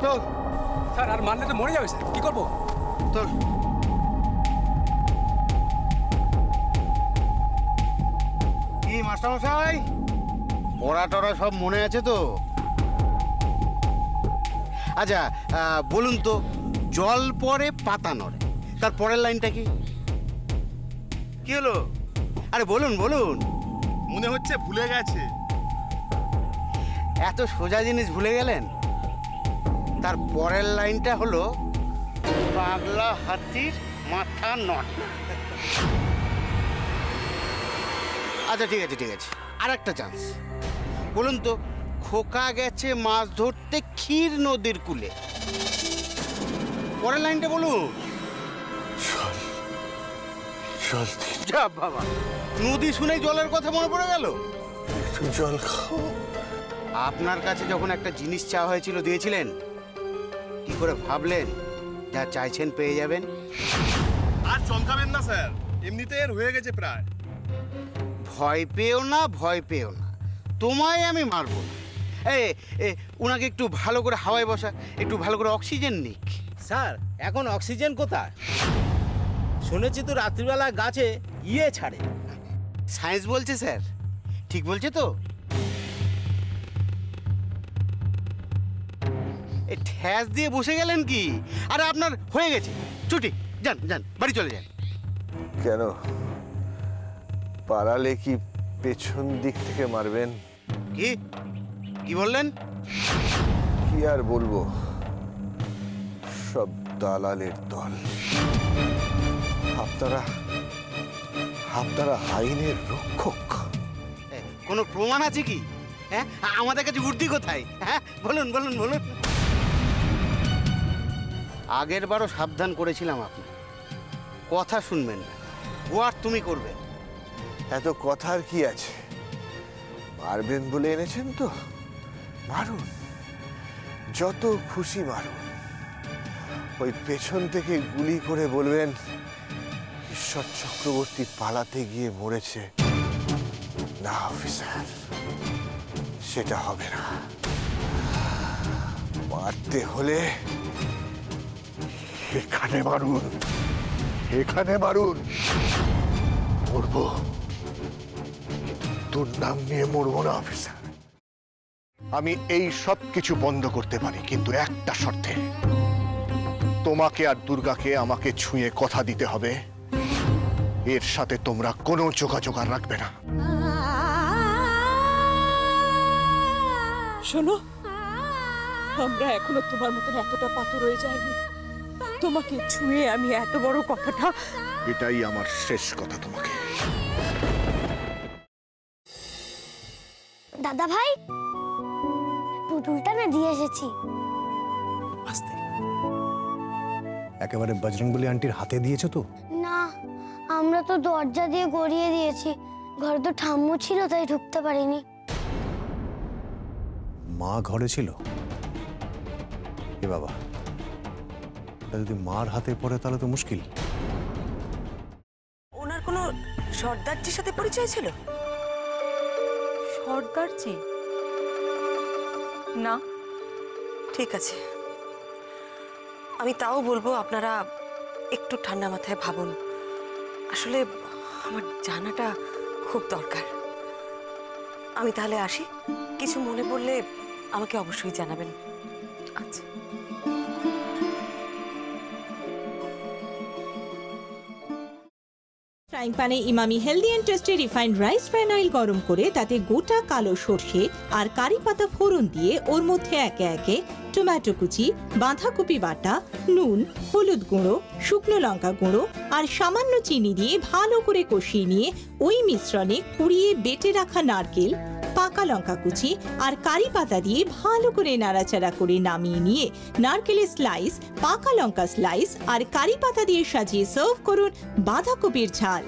চল। স্যার আর মারলে তো মরে যাবে স্যার, কি করবো? চল। কি মাস্টারমশাই, পড়া টড়া সব মনে আছে তো? আচ্ছা বলুন তো, জল পড়ে পাতা নড়ে, তার পরের লাইনটা কি? কি হলো? আরে বলুন বলুন। মনে হচ্ছে ভুলে গেছে। এত সোজা জিনিস ভুলে গেলেন? তার পরের লাইনটা হলো পাগলা হাতির মাথা নড়ে। আচ্ছা ঠিক আছে ঠিক আছে, আর একটা চান্স। বলুন তো, খোকা গেছে মাছ ধরতে ক্ষীর নদীর কূলে, পরের লাইনটা বলুন। জল যা বাবা, নদী শুনেই জলের কথা মনে পড়ে গেল। একটু জল খাও। আপনার কাছে যখন একটা জিনিস চাওয়া হয়েছিল দিয়েছিলেন? কি করে ভাবলেন যা চাইছেন পেয়ে যাবেন? আর চমকাবেন না স্যার, এমনিতে এর হয়ে গেছে প্রায়। ভয় পেও না, ভয় পেও না, তোমায় আমি মারবো না। উনাকে একটু ভালো করে হাওয়ায় বসা, একটু ভালো করে অক্সিজেন নিক। স্যার এখন অক্সিজেন কোথায়? শুনেছি তো রাত্রিবেলা গাছে ছাড়ে। সায়েন্স বলছে স্যার, ঠিক বলছে তো? ঠ্যাস দিয়ে বসে গেলেন কি? আরে আপনার হয়ে গেছে, ছুটি, যান যান, বাড়ি চলে যান। কেন, পালালে কি পেছন দিক থেকে মারবেন? কি কি বললেন? কি আর বলবো, সব দালালের দল। আপনারা আইনের রক্ষক। কোনো প্রমাণ আছে কি? হ্যাঁ, আমাদের কাছে উর্দি কোথায়? হ্যাঁ বলুন বলুন বলুন। আগের বারও সাবধান করেছিলাম, আপনি কথা শুনবেন না, ও আর তুমি করবে। এত কথার কি আছে? মারবেন বলে এনেছেন তো মারুন, যত খুশি মারুন। ওই পেছন থেকে গুলি করে বলবেন ঈশ্বর চক্রবর্তী পালাতে গিয়ে মরেছে। না অফিসার, সেটা হবে না। মারতে হলে এখানে মারুন, এখানে মারুন। মরবো, তোর নাম নিয়ে মরবো না অফিসার। আমি এই সব কিছু বন্ধ করতে পারি, কিন্তু একটা শর্তে। তোমাকে আর দুর্গাকে আমাকে ছুঁয়ে কথা দিতে হবে, এর সাথে তোমরা কোনো যোগাযোগ আর রাখবে না। শোনো, আমরা এখনো তোমার মতন এতটা পাথর হয়ে যায়নি। তোমাকে ছুঁয়ে আমি এত বড় কথাটা। এটাই আমার শেষ কথা তোমাকে। দাদা ভাই, পুতুলটা না দিয়ে এসেছি। আস্তে, একেবারে বজরংবলী আন্টির হাতে দিয়েছো তো? না, আমরা তো দরজা দিয়ে গড়িয়ে দিয়েছি। ঘরে তো ঠাম্মু ছিল, তাই ঢুকতে পারিনি। মা ঘরে ছিল? এ বাবা, যদি মার হাতে পড়ে তাহলে তো মুশকিল। ওনার কোনো সর্দারজির সাথে পরিচয় ছিল? সর্দারজি? না। ঠিক আছে, আমি তাও বলবো আপনারা একটু ঠান্ডা মাথায় ভাবুন। আসলে আমার জানাটা খুব দরকার। আমি তাহলে আসি, কিছু মনে পড়লে আমাকে অবশ্যই জানাবেন। আচ্ছা। ফ্রাইং প্যানে Emami healthy and tasty refined rice bran oil গরম করে তাতে গোটা কালো সর্ষে আর কারি পাতা ফোড়ন দিয়ে ওর মধ্যে একে একে টমেটো কুচি, বাঁধাকপি বাটা, নুন, হলুদ গুঁড়ো, শুকনো লঙ্কা গুঁড়ো আর সামান্য চিনি দিয়ে ভালো করে কষিয়ে নিয়ে ওই মিশ্রণে কুড়িয়ে বেটে রাখা নারকেল, পাকা লঙ্কা কুচি আর কারি পাতা দিয়ে ভালো করে নাড়াচাড়া করে নামিয়ে নিয়ে নারকেলের স্লাইস, পাকা লঙ্কা স্লাইস আর কারি পাতা দিয়ে সাজিয়ে সার্ভ করুন বাঁধাকপির ঝাল।